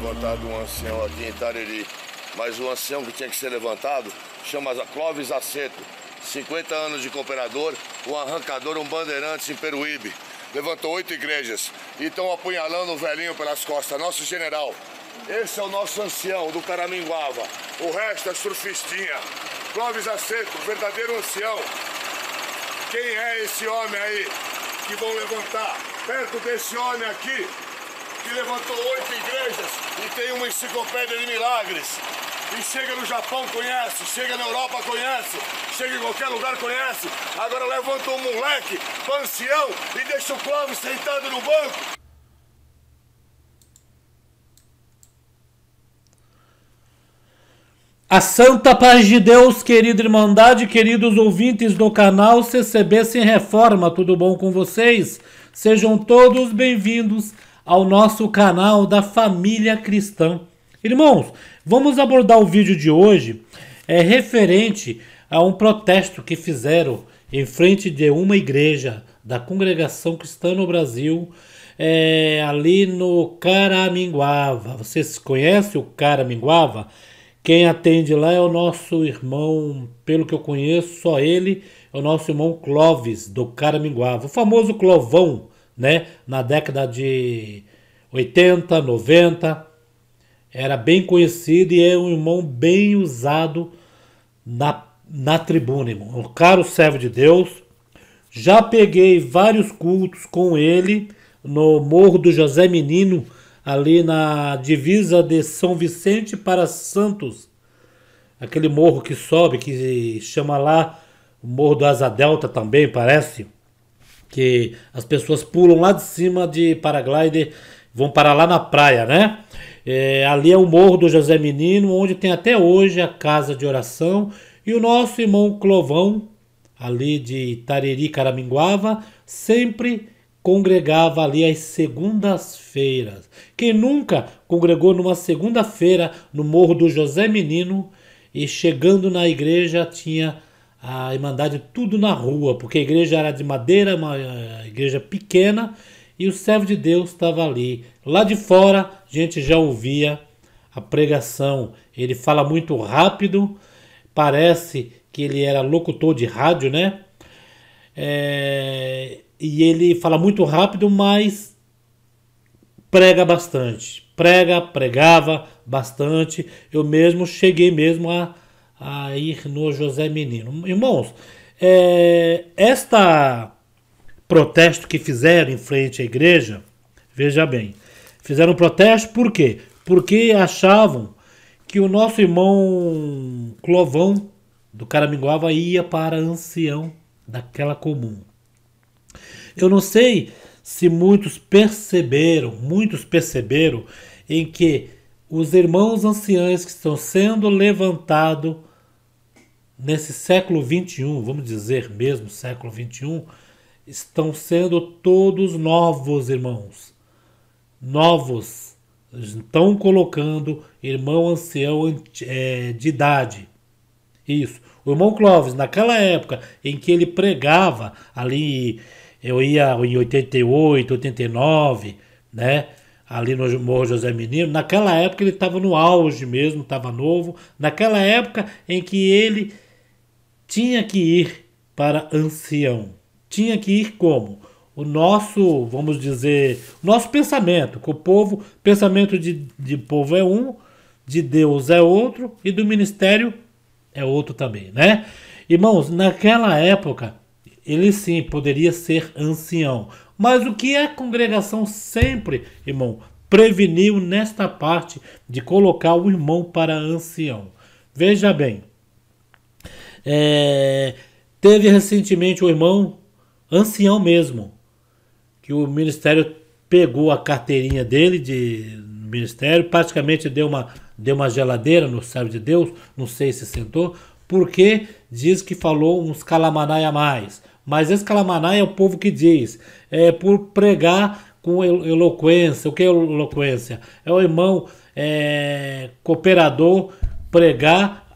levantado um ancião aqui em Itariri, mas o ancião que tinha que ser levantado chama Clóvis Aceto, 50 anos de cooperador, um arrancador, um bandeirante em Peruíbe. Levantou 8 igrejas e estão apunhalando o velhinho pelas costas, nosso general. Esse é o nosso ancião do Caraminguava, o resto é surfistinha. Clóvis Aceto, verdadeiro ancião. Quem é esse homem aí que vão levantar perto desse homem aqui, que levantou 8 igrejas e tem uma enciclopédia de milagres? E chega no Japão, conhece, chega na Europa, conhece, chega em qualquer lugar, conhece. Agora levanta um moleque, ancião, e deixa o Clóvis sentado no banco. A santa paz de Deus, querida Irmandade, queridos ouvintes do canal CCB Sem Reforma, tudo bom com vocês? Sejam todos bem-vindos ao nosso canal da Família Cristã. Irmãos, vamos abordar o vídeo de hoje referente a um protesto que fizeram em frente de uma igreja da Congregação Cristã no Brasil, ali no Caraminguava. Vocês conhecem o Caraminguava? Quem atende lá é o nosso irmão, pelo que eu conheço, só ele, é o nosso irmão Clóvis, do Caraminguava. O famoso Clovão, né? Na década de 80, 90, era bem conhecido e é um irmão bem usado na tribuna, irmão. Um caro servo de Deus. Já peguei vários cultos com ele no Morro do José Menino, ali na divisa de São Vicente para Santos, aquele morro que sobe, que chama lá o Morro do Asa Delta também, parece, que as pessoas pulam lá de cima de paraglider, vão parar lá na praia, né? Ali é o Morro do José Menino, onde tem até hoje a casa de oração, e o nosso irmão Clovão, ali de Itariri, Caraminguava, sempre congregava ali às segundas-feiras. Quem nunca congregou numa segunda-feira no Morro do José Menino e chegando na igreja tinha a Irmandade tudo na rua, porque a igreja era de madeira, uma igreja pequena, e o servo de Deus estava ali. Lá de fora a gente já ouvia a pregação. Ele fala muito rápido, parece que ele era locutor de rádio, né? E ele fala muito rápido, mas prega bastante. Pregava bastante. Eu mesmo cheguei mesmo a ir no José Menino. Irmãos, esta protesto que fizeram em frente à igreja, veja bem, fizeram protesto por quê? Porque achavam que o nosso irmão Clovão do Caraminguava ia para ancião daquela comum. Eu não sei se muitos perceberam em que os irmãos anciãos que estão sendo levantados nesse século XXI, vamos dizer mesmo século XXI, estão sendo todos novos, irmãos. Novos. Estão colocando irmão ancião de idade. Isso. O irmão Clóvis, naquela época em que ele pregava ali, eu ia em 88, 89, né? Ali no Morro José Menino, naquela época ele estava no auge mesmo, estava novo. Naquela época em que ele tinha que ir para ancião. Tinha que ir como? O nosso, vamos dizer, nosso pensamento, que o povo, pensamento de povo é um, de Deus é outro e do ministério é outro também, né? Irmãos, naquela época, ele sim poderia ser ancião. Mas o que a congregação sempre, irmão, preveniu nesta parte de colocar o irmão para ancião? Veja bem, teve recentemente o irmão ancião mesmo, que o ministério pegou a carteirinha dele de ministério, praticamente deu uma geladeira no servo de Deus, não sei se sentou, porque diz que falou uns calamanai a mais. Mas esse calamanai é o povo que diz, por pregar com eloquência. O que é eloquência? É o irmão cooperador pregar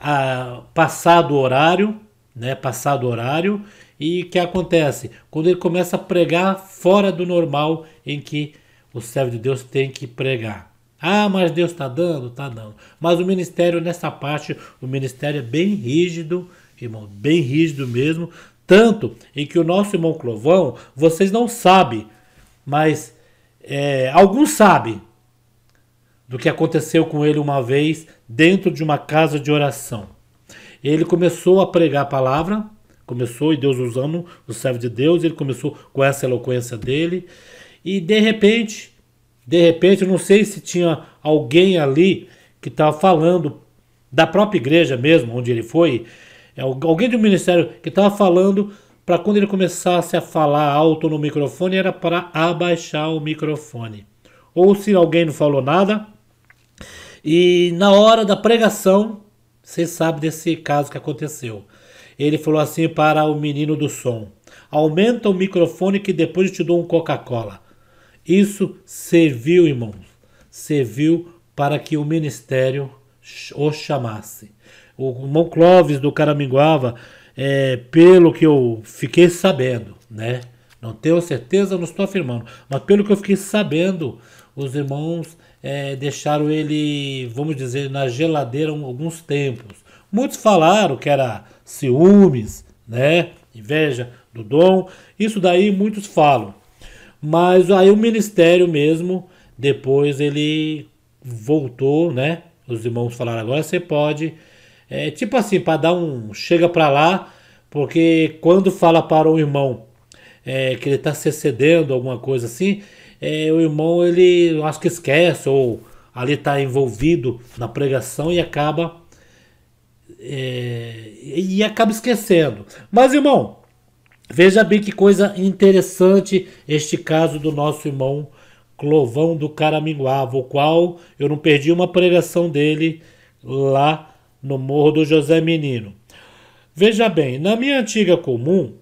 passado horário, né? Passado horário. E o que acontece? Quando ele começa a pregar fora do normal em que o servo de Deus tem que pregar. Ah, mas Deus está dando? Está dando. Mas o ministério, nessa parte, o ministério é bem rígido, irmão, bem rígido mesmo. Tanto em que o nosso irmão Clovão, vocês não sabem, mas alguns sabem do que aconteceu com ele uma vez dentro de uma casa de oração. Ele começou a pregar a palavra, e Deus usando o servo de Deus, ele começou com essa eloquência dele, e de repente, eu não sei se tinha alguém ali que estava falando, da própria igreja mesmo, onde ele foi, alguém do ministério que estava falando para quando ele começasse a falar alto no microfone, era para abaixar o microfone. Ou se alguém não falou nada, e na hora da pregação, vocês sabem desse caso que aconteceu. Ele falou assim para o menino do som: aumenta o microfone que depois eu te dou um Coca-Cola. Isso serviu, irmãos, serviu para que o ministério o chamasse. O irmão Clóvis do Caraminguava, pelo que eu fiquei sabendo, né? Não tenho certeza, não estou afirmando, mas pelo que eu fiquei sabendo, os irmãos deixaram ele, vamos dizer, na geladeira alguns tempos. Muitos falaram que era ciúmes, né? Inveja do dom. Isso daí muitos falam. Mas aí o ministério mesmo, depois ele voltou, né? Os irmãos falaram, agora você pode. Tipo assim, para dar um chega para lá, porque quando fala para o irmão que ele está se excedendo, alguma coisa assim, o irmão, ele acho que esquece, ou ali está envolvido na pregação e acaba esquecendo. Mas, irmão, veja bem que coisa interessante este caso do nosso irmão Clovão do Caraminguava, o qual eu não perdi uma pregação dele lá no Morro do José Menino. Veja bem, na minha antiga comum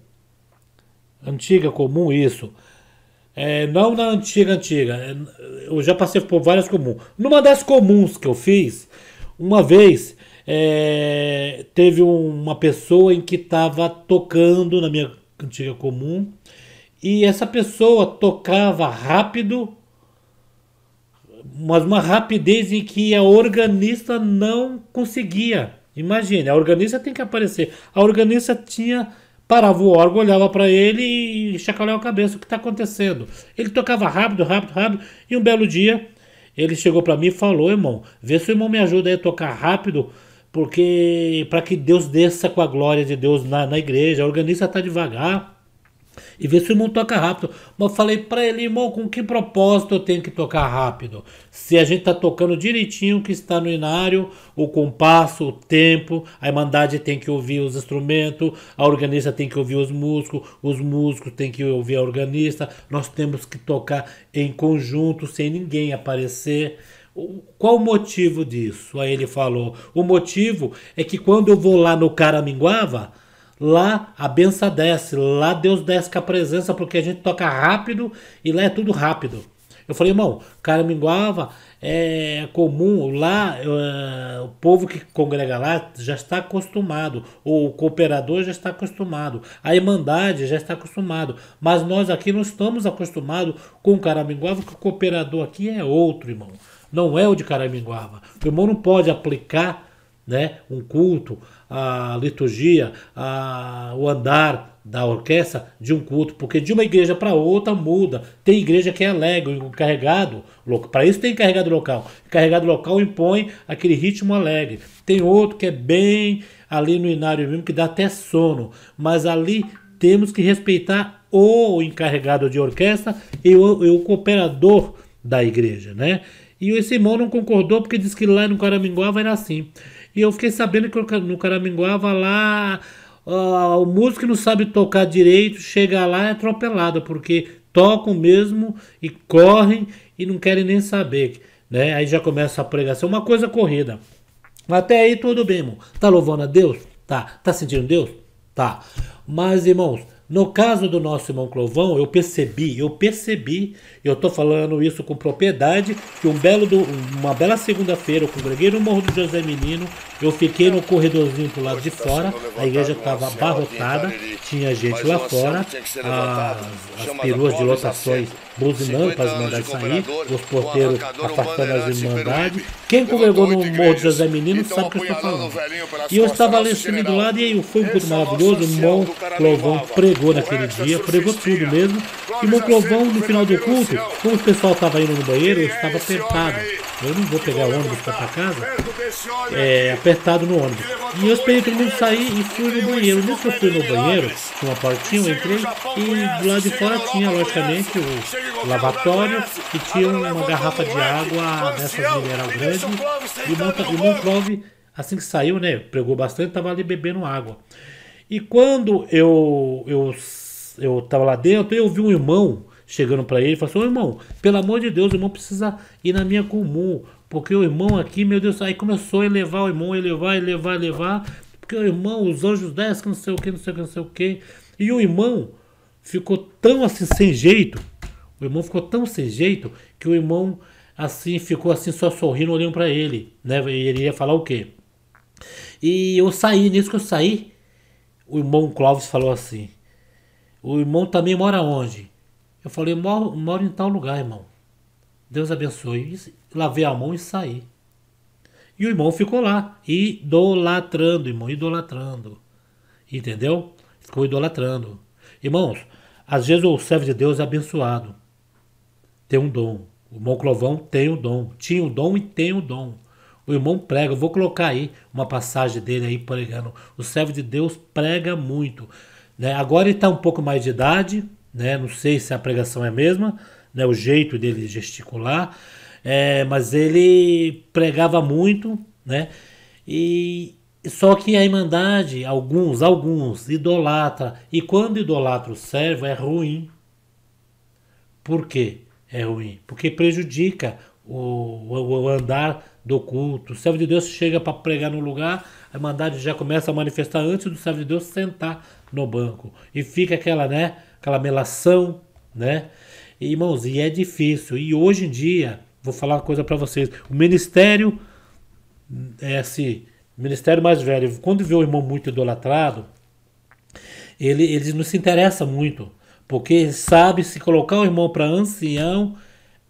isso, não na antiga, eu já passei por várias comuns. Numa das comuns que eu fiz, uma vez teve uma pessoa em que estava tocando na minha antiga comum, e essa pessoa tocava rápido, mas uma rapidez em que a organista não conseguia. Imagine, a organista tem que aparecer. A organista parava o órgão, olhava para ele e chacoalhava a cabeça. O que está acontecendo? Ele tocava rápido. E um belo dia, ele chegou para mim e falou: irmão, vê se o irmão me ajuda aí a tocar rápido, porque para que Deus desça com a glória de Deus na igreja. A organista está devagar. E vê se o irmão toca rápido. Mas eu falei para ele: irmão, com que propósito eu tenho que tocar rápido? Se a gente está tocando direitinho o que está no inário, o compasso, o tempo, a irmandade tem que ouvir os instrumentos, a organista tem que ouvir os músicos têm que ouvir a organista, nós temos que tocar em conjunto, sem ninguém aparecer. Qual o motivo disso? Aí ele falou: o motivo é que quando eu vou lá no Caraminguava, lá a benção desce, lá Deus desce com a presença, porque a gente toca rápido e lá é tudo rápido. Eu falei: irmão, Caraminguava é comum, lá o povo que congrega lá já está acostumado, o cooperador já está acostumado, a irmandade já está acostumado, mas nós aqui não estamos acostumados com Caraminguava, que o cooperador aqui é outro, irmão, não é o de Caraminguava. O irmão não pode aplicar, né, um culto, a liturgia, o andar da orquestra de um culto, porque de uma igreja para outra muda. Tem igreja que é alegre, o encarregado, para isso tem encarregado local. Encarregado local impõe aquele ritmo alegre. Tem outro que é bem ali no inário mesmo, que dá até sono, mas ali temos que respeitar o encarregado de orquestra e o cooperador da igreja, né? E esse irmão não concordou, porque disse que lá no Caraminguava era assim. E eu fiquei sabendo que no Caraminguava lá, o músico que não sabe tocar direito, chega lá é atropelado, porque tocam mesmo e correm e não querem nem saber, né? Aí já começa a pregação, uma coisa corrida. Até aí tudo bem, irmão. Tá louvando a Deus? Tá. Tá sentindo Deus? Tá. Mas, irmãos, no caso do nosso irmão Clovão, eu percebi, eu tô falando isso com propriedade, que uma bela segunda-feira eu congreguei no Morro do José Menino, eu fiquei no corredorzinho pro lado de fora, a igreja estava abarrotada, tinha gente lá fora, as peruas de lotações buzinando para as 50 anos de irmandades sair, cooperador, os um porteiros arrancador, um afastando as bandeirante em irmandades. Peruíbe. Quem congregou Levantou no 8 Morro de igrejas. José Menino Então, sabe o que eu estou apunhalando o falando. velhinho pelas E eu costas, estava ali nosso semi do general. lado e aí foi um culto Esse é o nosso maravilhoso. O ancião irmão do Clovão Caraminhoava. pregou O naquele resto é dia, pregou tudo surfistinha. mesmo. E o Clóvis irmão Clovão, Aceto, no final do verdadeiro culto, ancião. como o pessoal estava indo no banheiro, eu Quem é estava esse homem apertado. aí? Eu não vou Que pegar vou ônibus para levantar casa. perto desse homem aqui. Apertado no ônibus. Que levantou E eu esperei todo 8 mundo sair e igrejas. fui no Nenhum banheiro. ensinou Nisso que eu fui no Pedro em banheiro, milagres. tinha uma portinha, eu Chega no entrei Japão, e conhece. do lado de Chega fora na tinha, Europa, logicamente, conhece. Chega em o qualquer lavatório lugar, e tinha conhece. uma Agora garrafa de levanta o água moleque, dessas ancião, mineral e grande. deixa o Clóvis E o sentado no irmão banco. Clóvis, assim que saiu, né, pregou bastante, estava ali bebendo água. E quando eu tava lá dentro, eu vi um irmão chegando para ele e falou assim: ô irmão, pelo amor de Deus, o irmão precisa ir na minha comum, porque o irmão aqui, meu Deus, aí começou a elevar o irmão, elevar, porque o irmão, os anjos descem, não sei o que, não sei o que, não sei o que. E o irmão ficou tão assim sem jeito, que o irmão assim ficou assim só sorrindo, olhando para ele, né? E ele ia falar o quê? E eu saí, nisso que eu saí, o irmão Clóvis falou assim: o irmão também mora onde? Eu falei: moro em tal lugar, irmão. Deus abençoe. E lavei a mão e saí. E o irmão ficou lá, idolatrando, irmão, idolatrando. Entendeu? Ficou idolatrando. Irmãos, às vezes o servo de Deus é abençoado. Tem um dom. O irmão Clovão tem um dom. Tinha um dom e tem um dom. O irmão prega. Eu vou colocar aí uma passagem dele aí pregando. O servo de Deus prega muito. Né? Agora ele está um pouco mais de idade. Né? Não sei se a pregação é a mesma. Né? O jeito dele gesticular. Mas ele pregava muito. Né? E só que a Irmandade, alguns idolatra. E quando idolatra o servo é ruim. Por quê? É ruim, porque prejudica o andar do culto. O servo de Deus chega para pregar no lugar, a Irmandade já começa a manifestar antes do servo de Deus sentar no banco. E fica aquela melação, né? E, irmãos, e é difícil. E hoje em dia, vou falar uma coisa para vocês. O ministério é assim, o ministério mais velho, quando vê o irmão muito idolatrado, ele não se interessa muito. Porque sabe, se colocar o irmão para ancião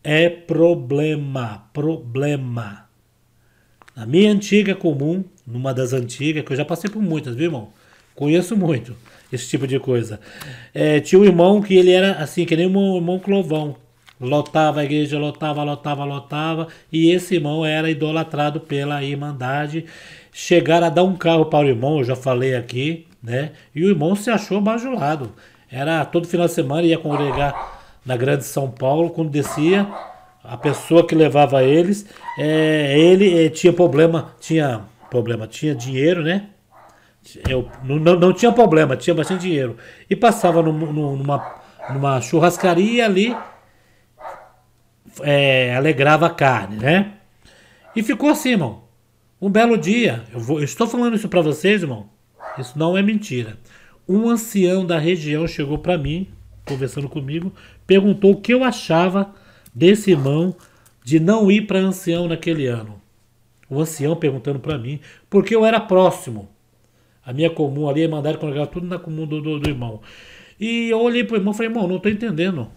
é problema. Na minha antiga comum, numa das antigas, que eu já passei por muitas, viu, irmão? Conheço muito esse tipo de coisa. Tinha um irmão que ele era assim, que nem o irmão Clovão. Lotava a igreja, lotava. E esse irmão era idolatrado pela Irmandade. Chegaram a dar um carro para o irmão, eu já falei aqui, né? E o irmão se achou bajulado. Era todo final de semana, ia congregar na Grande São Paulo. Quando descia, a pessoa que levava eles, ele tinha dinheiro, né? Não tinha problema, tinha bastante dinheiro. E passava numa churrascaria ali, alegrava a carne, né? E ficou assim, irmão. Um belo dia, eu estou falando isso para vocês, irmão, isso não é mentira. Um ancião da região chegou para mim, conversando comigo, perguntou o que eu achava desse irmão de não ir para ancião naquele ano. O ancião perguntando para mim, porque eu era próximo. A minha comum ali, mandaram congregar tudo na comum do irmão. E eu olhei para o irmão e falei: irmão, não estou entendendo.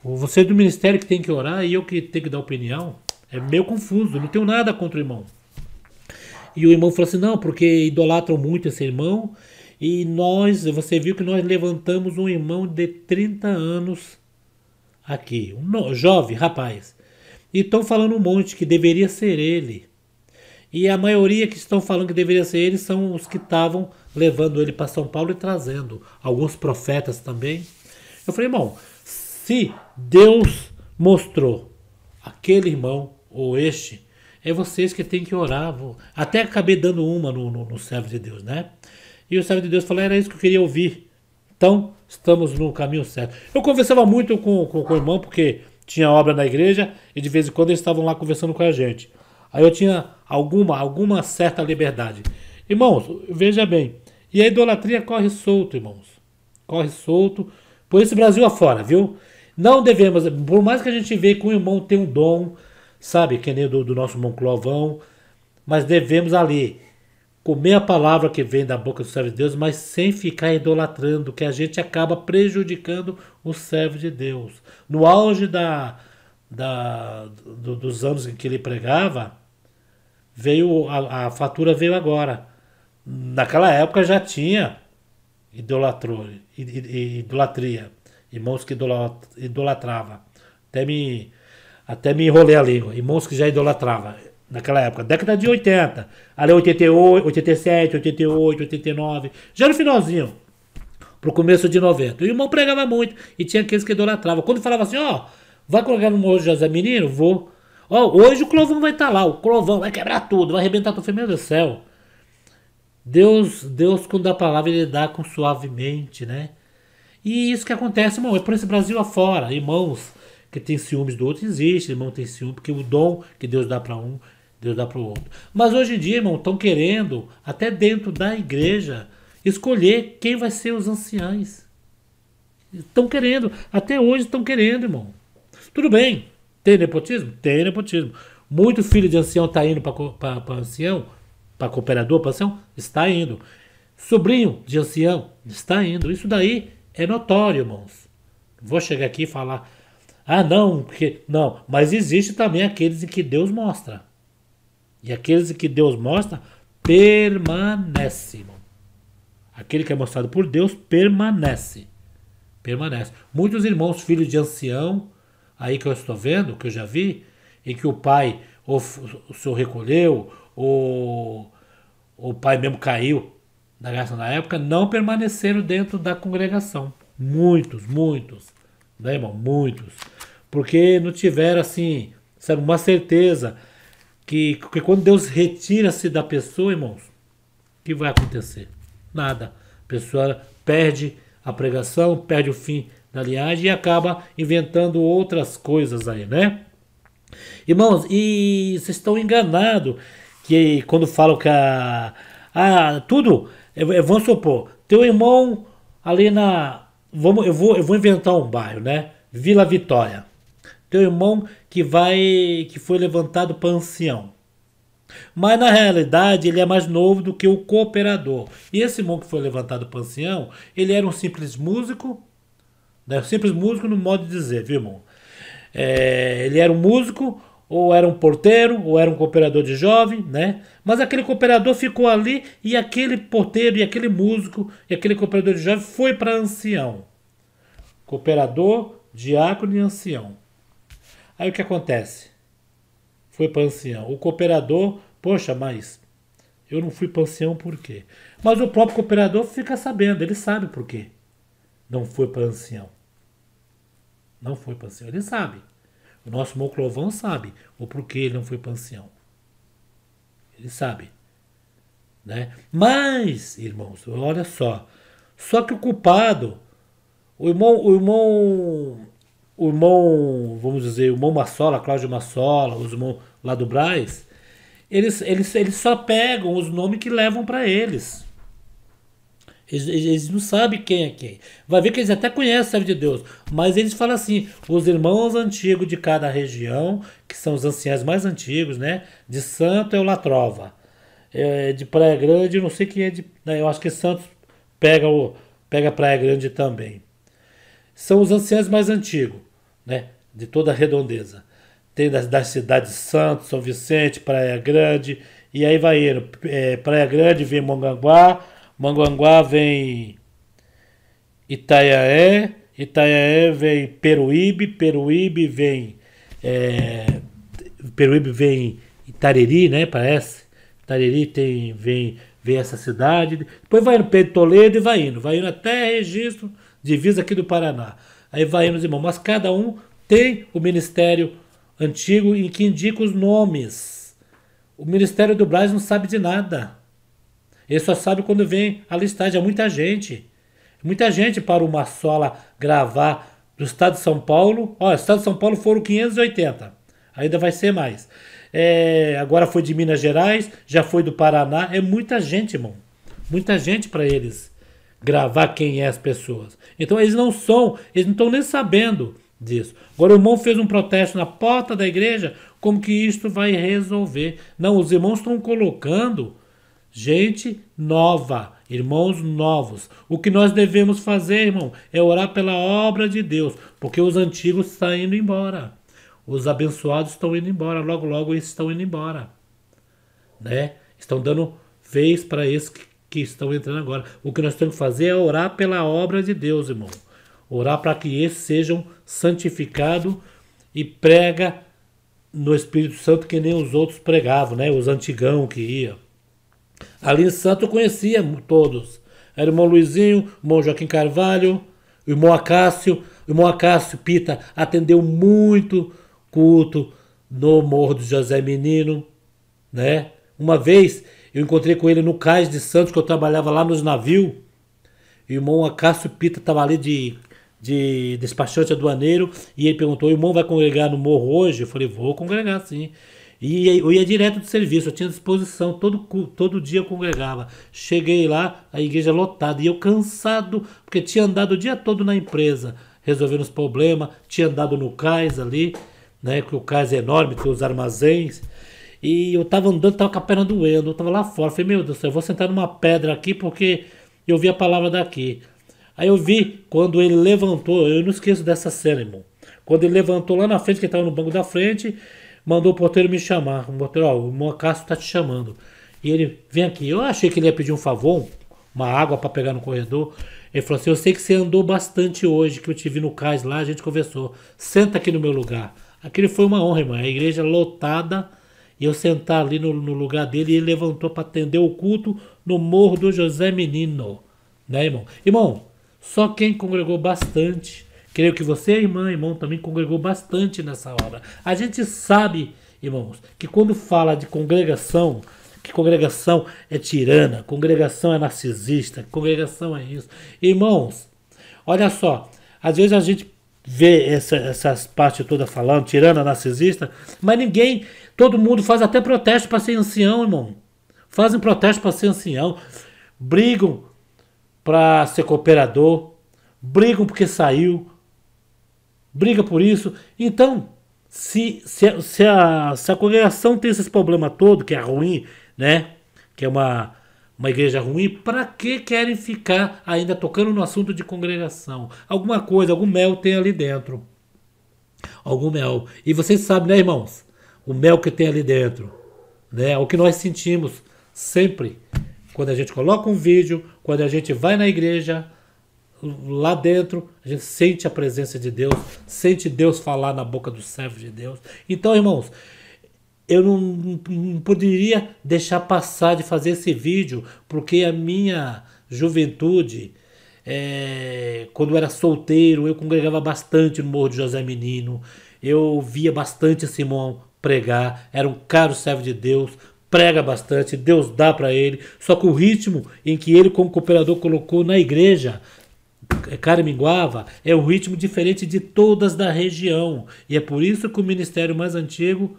Você é do ministério que tem que orar e eu que tenho que dar opinião. É meio confuso, não tenho nada contra o irmão. E o irmão falou assim: não, porque idolatram muito esse irmão. E você viu que nós levantamos um irmão de 30 anos aqui, jovem, rapaz. E estão falando um monte que deveria ser ele. E a maioria que estão falando que deveria ser ele são os que estavam levando ele para São Paulo e trazendo. Alguns profetas também. Eu falei: irmão, se Deus mostrou aquele irmão ou este, é vocês que tem que orar. Até acabei dando uma no servo de Deus, né? E o servo de Deus falou: era isso que eu queria ouvir. Então, estamos no caminho certo. Eu conversava muito com o irmão, porque tinha obra na igreja, e de vez em quando eles estavam lá conversando com a gente. Aí eu tinha alguma certa liberdade. Irmãos, veja bem, e a idolatria corre solto, irmãos. Corre solto, por esse Brasil afora, viu? Não devemos, por mais que a gente vê que o irmão tem um dom, sabe, que nem do nosso irmão Clovão, mas devemos ali comer a palavra que vem da boca do servo de Deus, mas sem ficar idolatrando, que a gente acaba prejudicando o servo de Deus. No auge dos anos em que ele pregava, a fatura veio agora. Naquela época já tinha idolatria, irmãos que idolatrava. Até me enrolei a língua. Irmãos que já idolatrava naquela época, década de 80, ali 88, 87, 88, 89, já no finalzinho, pro começo de 90. O irmão pregava muito e tinha aqueles que idolatravam. Quando falava assim, vai colocar no Morro de José Menino? Vou. Hoje o Clovão vai estar lá, o Clovão vai quebrar tudo, vai arrebentar tudo. Meu Deus do céu. Deus, quando dá a palavra, ele dá com suavemente, né? E isso que acontece, irmão, é por esse Brasil afora. Irmãos que tem ciúmes do outro, existe, irmão tem ciúme, porque o dom que Deus dá para um, Deus dá para o outro. Mas hoje em dia, irmão, estão querendo, até dentro da igreja, escolher quem vai ser os anciãos. Estão querendo, até hoje estão querendo, irmão. Tudo bem, tem nepotismo? Tem nepotismo. Muito filho de ancião está indo para ancião, para cooperador, para ancião? Está indo. Sobrinho de ancião? Está indo. Isso daí é notório, irmãos. Vou chegar aqui e falar, não, porque... Não, mas existe também aqueles em que Deus mostra. E aqueles em que Deus mostra, permanece, irmão. Aquele que é mostrado por Deus, permanece. Permanece. Muitos irmãos, filhos de ancião, aí que eu estou vendo, que eu já vi, em que o pai, ou o senhor recolheu, ou o pai mesmo caiu da graça na época, não permaneceram dentro da congregação. Muitos, né, irmão? Muitos. Porque não tiveram, assim, sabe, uma certeza que quando Deus retira-se da pessoa, irmãos, o que vai acontecer? Nada. A pessoa perde a pregação, perde o fim da linhagem e acaba inventando outras coisas aí, né? Irmãos, e vocês estão enganados que quando falam que tudo, vamos supor, teu irmão ali eu vou inventar um bairro, né? Vila Vitória. Teu irmão que foi levantado para ancião. Mas na realidade ele é mais novo do que o cooperador. E esse irmão que foi levantado para ancião, ele era um simples músico, né? Simples músico no modo de dizer, viu, irmão? Ele era um músico, ou era um porteiro, ou era um cooperador de jovem, né? Mas aquele cooperador ficou ali e aquele porteiro, e aquele músico, e aquele cooperador de jovem foi para ancião. Cooperador, diácono e ancião. Aí o que acontece? Foi para ancião. O cooperador, poxa, mas eu não fui para ancião por quê? Mas o próprio cooperador fica sabendo, ele sabe por quê. Não foi para ancião. Não foi para ancião, ele sabe. O nosso irmão Clovão sabe o porquê ele não foi para ancião. Ele sabe. Né? Mas, irmãos, olha só. Só que o culpado, o irmão, vamos dizer, o irmão Massola, Cláudio Massola, os irmãos lá do Brás, eles só pegam os nomes que levam para eles. Eles não sabem quem é quem. Vai ver que eles até conhecem o servo de Deus. Mas eles falam assim, os irmãos antigos de cada região, que são os anciãos mais antigos, né? De Santo é o Latrova. De Praia Grande, eu não sei quem é de... Eu acho que Santos pega Praia Grande também. São os anciãos mais antigos, né? De toda a redondeza. Tem das cidades de Santos, São Vicente, Praia Grande. E aí vai indo. Praia Grande vem Mongaguá. Mongaguá vem Itaiaé, Itaiaé vem Peruíbe, Peruíbe vem Itariri, né, parece. Itariri vem essa cidade, depois vai no Pedro Toledo e vai indo até Registro, divisa aqui do Paraná. Aí vai indo os irmãos, mas cada um tem o ministério antigo em que indica os nomes. O ministério do Brás não sabe de nada. Ele só sabe quando vem a listagem. É muita gente. Muita gente para o Massola gravar do estado de São Paulo. Ó, o estado de São Paulo foram 580. Ainda vai ser mais. Agora foi de Minas Gerais, já foi do Paraná. É muita gente, irmão. Muita gente para eles gravar quem é as pessoas. Então eles não estão nem sabendo disso. Agora o irmão fez um protesto na porta da igreja, como que isto vai resolver? Não, os irmãos estão colocando Gente nova, irmãos novos. O que nós devemos fazer, irmão, é orar pela obra de Deus, porque os antigos estão indo embora. Os abençoados estão indo embora, logo logo eles estão indo embora, né? Estão dando vez para esses que estão entrando agora. O que nós temos que fazer é orar pela obra de Deus, irmão. Orar para que esses sejam santificados e prega no Espírito Santo que nem os outros pregavam, né? Os antigão que iam. Ali em Santo eu conhecia todos. Era o irmão Luizinho, o irmão Joaquim Carvalho, o irmão Acácio. O irmão Acácio Pita atendeu muito culto no Morro do José Menino, né? Uma vez eu encontrei com ele no cais de Santos, que eu trabalhava lá nos navios. O irmão Acácio Pita estava ali de despachante aduaneiro, e ele perguntou: o irmão vai congregar no morro hoje? Eu falei: vou congregar sim. E eu ia direto do serviço, eu tinha disposição, todo dia eu congregava. Cheguei lá, a igreja lotada, e eu cansado, porque tinha andado o dia todo na empresa, resolvendo os problemas, tinha andado no cais ali, né, que o cais é enorme, tem os armazéns, e eu tava andando, tava com a perna doendo, eu tava lá fora, falei: meu Deus do céu, eu vou sentar numa pedra aqui, porque eu vi a palavra daqui. Aí eu vi, quando ele levantou, eu não esqueço dessa cena, irmão, quando ele levantou lá na frente, que ele tava no banco da frente, mandou o porteiro me chamar. O porteiro: ó, o irmão Acácio tá te chamando. E ele: vem aqui. Eu achei que ele ia pedir um favor, uma água para pegar no corredor. Ele falou assim: eu sei que você andou bastante hoje, que eu te vi no cais lá, a gente conversou. Senta aqui no meu lugar. Aquele foi uma honra, irmão. A igreja lotada, e eu sentar ali no lugar dele, e ele levantou para atender o culto no Morro do José Menino. Né, irmão? Irmão, só quem congregou bastante. Creio que você, irmão, também congregou bastante nessa obra. A gente sabe, irmãos, que quando fala de congregação, que congregação é tirana, congregação é narcisista, congregação é isso. Irmãos, olha só, às vezes a gente vê essas partes todas falando, tirana, narcisista, mas ninguém, todo mundo faz até protesto para ser ancião, irmão. Fazem protesto para ser ancião, brigam para ser cooperador, brigam porque saiu, briga por isso. Então, se a congregação tem esses problemas todos, que é ruim, né? Que é uma igreja ruim, para que querem ficar ainda tocando no assunto de congregação? Alguma coisa, algum mel tem ali dentro. Algum mel. E vocês sabem, né, irmãos? O mel que tem ali dentro, né? É o que nós sentimos sempre. Quando a gente coloca um vídeo, quando a gente vai na igreja, lá dentro, a gente sente a presença de Deus, sente Deus falar na boca dos servos de Deus. Então, irmãos, eu não poderia deixar passar de fazer esse vídeo, porque a minha juventude, quando eu era solteiro, eu congregava bastante no Morro de José Menino, eu via bastante esse irmão pregar, era um caro servo de Deus, prega bastante, Deus dá para ele, só que o ritmo em que ele como cooperador colocou na igreja Caraminguava é um ritmo diferente de todas da região, e é por isso que o ministério mais antigo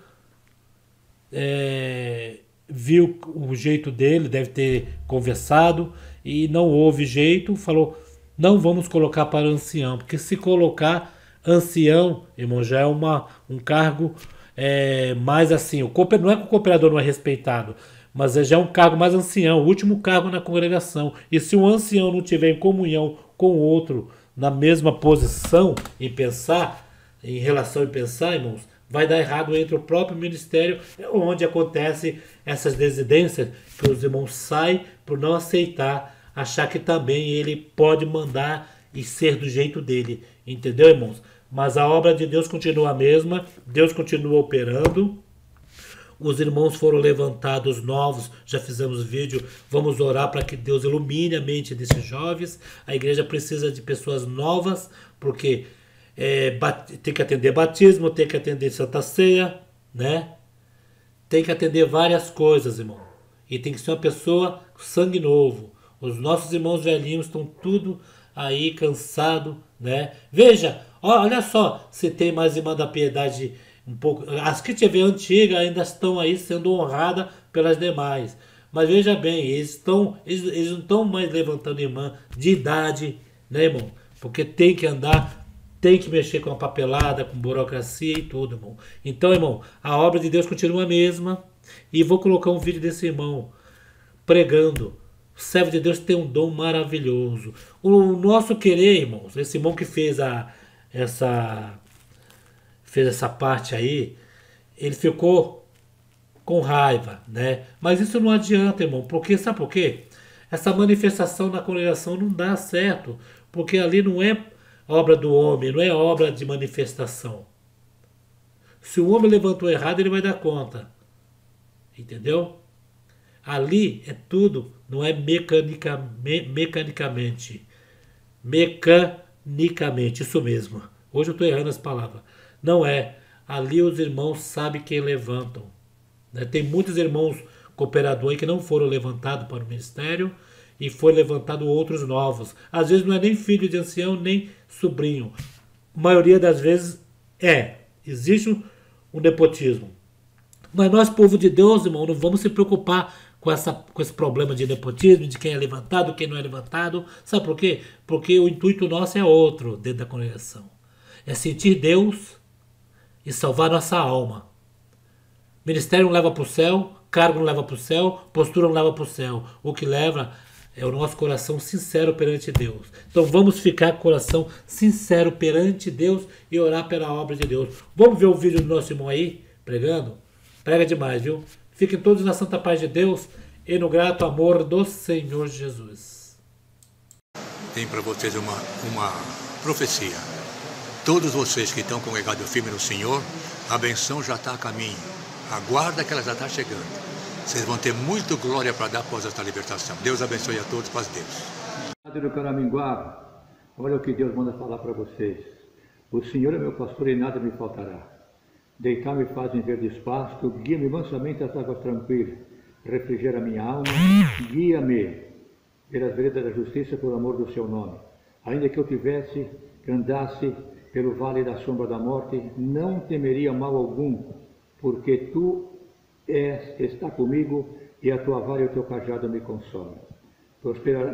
viu o jeito dele, deve ter conversado e não houve jeito, falou: não vamos colocar para ancião, porque se colocar ancião, irmão, já é um cargo mais assim, não é que o cooperador não é respeitado, mas já é um cargo mais ancião, o último cargo na congregação, e se um ancião não tiver em comunhão com o outro, na mesma posição em pensar, em relação em pensar, irmãos, vai dar errado entre o próprio ministério, onde acontece essas desidências, que os irmãos saem por não aceitar, achar que também ele pode mandar e ser do jeito dele, entendeu, irmãos? Mas a obra de Deus continua a mesma, Deus continua operando. Os irmãos foram levantados novos, já fizemos vídeo, vamos orar para que Deus ilumine a mente desses jovens. A igreja precisa de pessoas novas, porque tem que atender batismo, tem que atender Santa Ceia, né? Tem que atender várias coisas, irmão. E tem que ser uma pessoa com sangue novo. Os nossos irmãos velhinhos estão tudo aí cansado, né? Veja, olha só, se tem mais irmã da piedade um pouco, as que tiver antiga ainda estão aí sendo honradas pelas demais, mas veja bem, eles não estão mais levantando irmã de idade, né, irmão? Porque tem que andar, tem que mexer com a papelada, com burocracia e tudo, irmão. Então, irmão, a obra de Deus continua a mesma, e vou colocar um vídeo desse irmão pregando. O servo de Deus tem um dom maravilhoso. O nosso querer, irmãos, esse irmão que fez essa parte aí, ele ficou com raiva, né? Mas isso não adianta, irmão, porque sabe por quê? Essa manifestação na congregação não dá certo, porque ali não é obra do homem, não é obra de manifestação. Se o homem levantou errado, ele vai dar conta. Entendeu? Ali é tudo, não é mecanicamente. Mecanicamente, isso mesmo. Hoje eu estou errando as palavras. Não é. Ali os irmãos sabem quem levantam. Né? Tem muitos irmãos cooperadores que não foram levantados para o ministério e foi levantado outros novos. Às vezes não é nem filho de ancião, nem sobrinho. A maioria das vezes existe um nepotismo. Mas nós, povo de Deus, irmão, não vamos se preocupar com esse problema de nepotismo, de quem é levantado, quem não é levantado. Sabe por quê? Porque o intuito nosso é outro dentro da congregação. É sentir Deus e salvar nossa alma. Ministério não leva para o céu, cargo não leva para o céu, postura não leva para o céu. O que leva é o nosso coração sincero perante Deus. Então vamos ficar com o coração sincero perante Deus e orar pela obra de Deus. Vamos ver o vídeo do nosso irmão aí, pregando? Prega demais, viu? Fiquem todos na santa paz de Deus e no grato amor do Senhor Jesus. Tem para vocês uma profecia. Todos vocês que estão congregados firmes no Senhor, a benção já está a caminho. Aguarda que ela já está chegando. Vocês vão ter muito glória para dar após esta libertação. Deus abençoe a todos, paz de Deus. Do Caraminguá, olha o que Deus manda falar para vocês. O Senhor é meu pastor e nada me faltará. Deitar-me faz em verdes pastos, guia-me mansamente às águas tranquilas, refrigera minha alma, guia-me pelas veredas da justiça por amor do seu nome. Ainda que eu andasse pelo vale da sombra da morte, não temeria mal algum, porque tu está comigo e a tua vara e o teu cajado me consolam.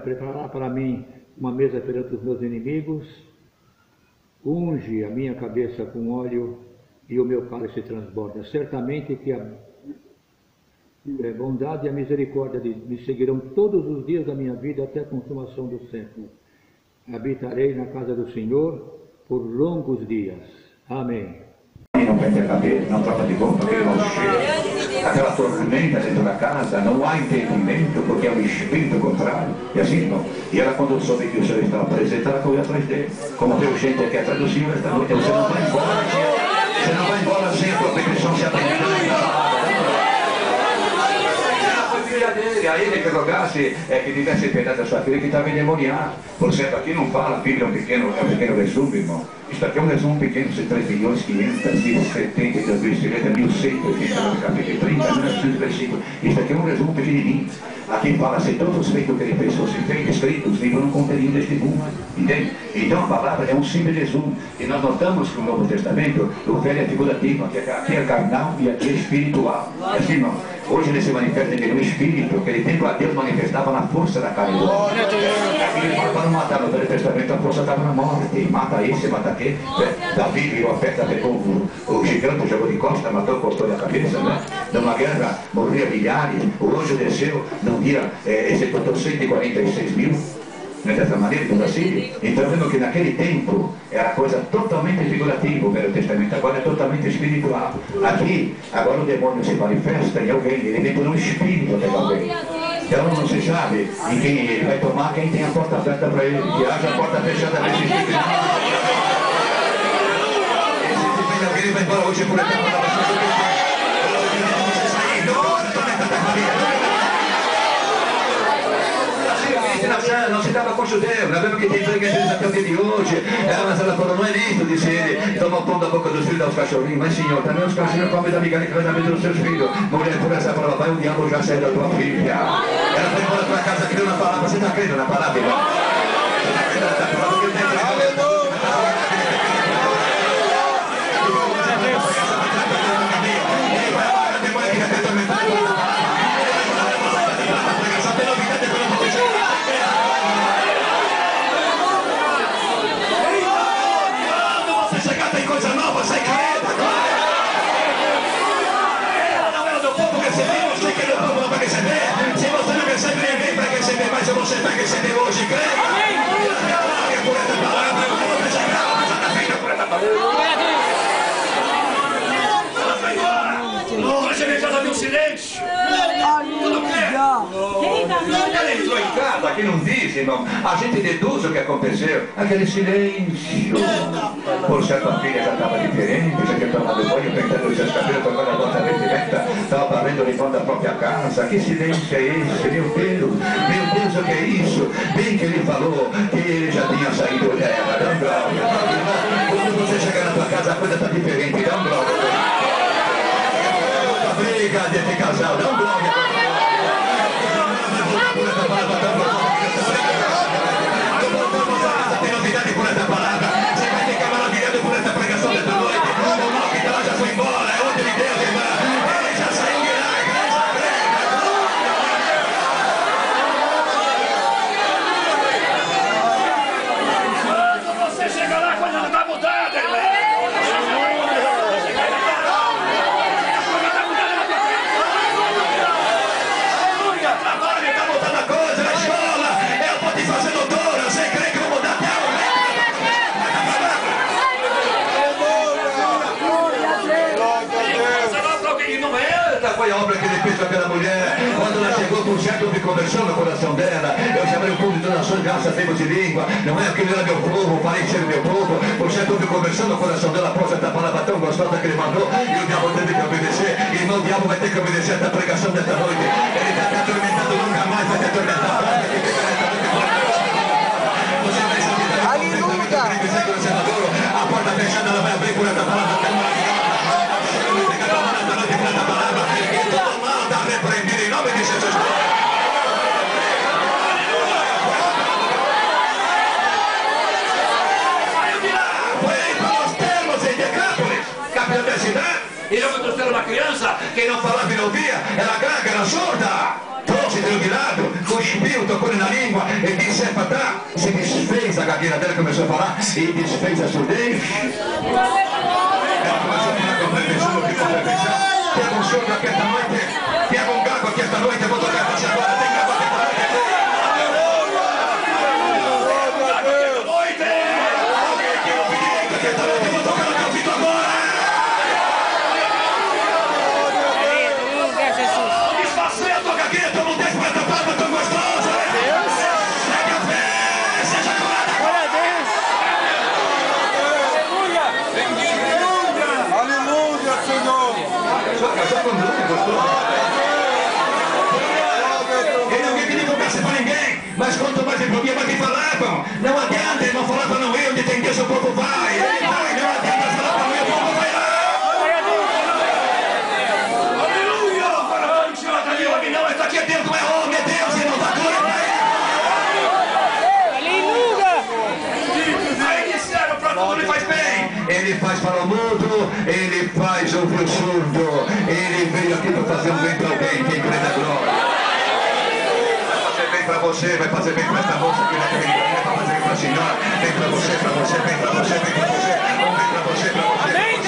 Preparará para mim uma mesa perante os meus inimigos, unge a minha cabeça com óleo e o meu cálice transborda. Certamente que a bondade e a misericórdia me seguirão todos os dias da minha vida até a consumação do século. Habitarei na casa do Senhor por longos dias. Amém. Não prende a cabeça, não troca de roupa, aquele mau cheiro, aquela tormenta dentro da casa, não há entendimento, porque é o espírito contrário. E assim, irmão, e ela quando soube que o Senhor estava presente, ela correu atrás dele. Como deu gente aqui atrás do Senhor esta noite, você não vai embora, você não vai embora sem a tua perfeição se atendendo. Dele, a ele que rogasse que tivesse piedade da sua filha que estava endemoniada. Por certo, aqui não fala, a Bíblia é um pequeno resumo, irmão. Isto aqui é um resumo pequeno de 3.572.189 capítulo 30, 900 versículos. Isto aqui é um resumo pequenininho. Aqui fala, se todos os feitos que ele fez fossem feitos, escritos, os livros não conteriam deste mundo, entende? Então a palavra é um simples resumo. E nós notamos que o Novo Testamento, o velho é figurativo, aqui é carnal e aqui é espiritual. Assim, irmão, hoje ele se manifesta em um espírito, que ele tem a Deus manifestava na força da carne do homem. Aqui ele fala para não matar, no Velho Testamento a força estava na morte, mata esse, mata aquele. Davi virou a festa, pegou o gigante, jogou de costa, matou, cortou a cabeça, né? Numa guerra morria milhares, o anjo desceu, num dia executou 146 mil, né, dessa maneira, então assim. Então vemos que naquele tempo era coisa totalmente figurativa, o Velho Testamento, agora é totalmente espiritual. Aqui, agora o demônio se manifesta em alguém, ele vem por um espírito de alguém. Então não se sabe em quem ele vai tomar, quem tem a porta aberta para ele, que haja a porta fechada para esse espírito. Ele vai embora hoje por aqui. Não se dava com judeu, nós vemos que tem igrejas até o dia de hoje. Mas ela falou, não é lindo, disse ele, toma o pão da boca dos filhos aos cachorrinhos. Mas senhor, também os cachorrinhos comem da migalha que vai na vida dos seus filhos. Mulher, por essa palavra, vai, o diabo já saiu da tua filha. Ela foi embora para casa, creu na palavra. Você está crendo na palavra, irmão? Você está crendo na palavra? Aleluia! isso você pega esse CD hoje, creia. Por essa palavra, eu vou chegar a feita por essa palavra. Hoje ele já viu silêncio. Tudo bem? Ela entrou em casa, aqui não diz, irmão. A gente deduz o que aconteceu. Aquele silêncio. Por certo, a filha já estava diferente, já tinha tomado banho, pintando os seus cabelos, tocando a nossa vestimenta, estava varrendo, limpando a própria casa. Que silêncio é esse, meu Deus? Meu Deus, o que é isso? Bem que ele falou que ele já tinha saído dela. Dá um glória. Quando você chegar na tua casa, a coisa está diferente. Dá um glória. Briga desse casal, dá um glória. Tem novidade por essa palavra. Você vai ficar maravilhado por essa pregação dessa noite. O mal que tá lá já foi embora. É outro de Deus, irmã. Ele já saiu de lá. Quando você chega lá, a coisa não tá mudada, irmã. Foi a obra que ele fez com aquela mulher. Quando ela chegou com certo de conversão no coração dela, eu chamei o povo de todas as nações, graças a Deus de língua. Não é que ele era meu povo, falei que ele era meu povo. Por certo de conversão no coração dela, após essa palavra tão gostosa que ele mandou, e o diabo teve que obedecer. Irmão, o diabo vai ter que obedecer essa pregação dessa noite. Ele está te atormentando, nunca mais vai te atormentar. Você vai sentir a porta fechada, ela vai abrir por essa palavra tão maravilhosa. Repreendido em nome de Jesus. Foi para os termos em Decápolis, capital da cidade. E logo trouxeram uma criança que não falava e não via, era gaga, era surda. Trouxe de lado, cuspiu, tocou-lhe na língua e disse: Efatá, se desfez a gagueira dela, começou a falar e desfez a surdez. Ela começou a falar com perfeição, que com perfeição. Pega um surdo aqui esta noite, pega um gago aqui esta noite, eu vou tocar para você agora, tem gago aqui esta noite. Alguém que não pediu aqui esta noite, eu vou tocar no teu ouvido agora. Desfazer a tua gagueira, não deixe para essa palma tão gostosa. Segue a fé, seja curada. Glória a Deus. Aleluia, Senhor. Só com Deus, gostou? Ele não quer pedir conversa para ninguém, mas quanto mais ele podia, mais que falavam. Não adianta, ele não falar para não ir, onde tem Deus o povo vai. Ele vai, não adianta falar para não ir, o povo vai lá. Aleluia! Agora o Senhor está ali, homem não, está aqui é Deus, não é homem, é Deus, e não dá glória para ele. Aleluia! Aí disseram para tudo, ele faz bem. Ele faz para o mundo, ele faz ouvir o surdo. Ele veio aqui para fazer um bem para alguém, quem crê na glória. Para você, vai fazer bem para esta moça que vai fazer bem para a senhora, bem para você, bem para você, bem para você, bem para você, bem para você, bem para você.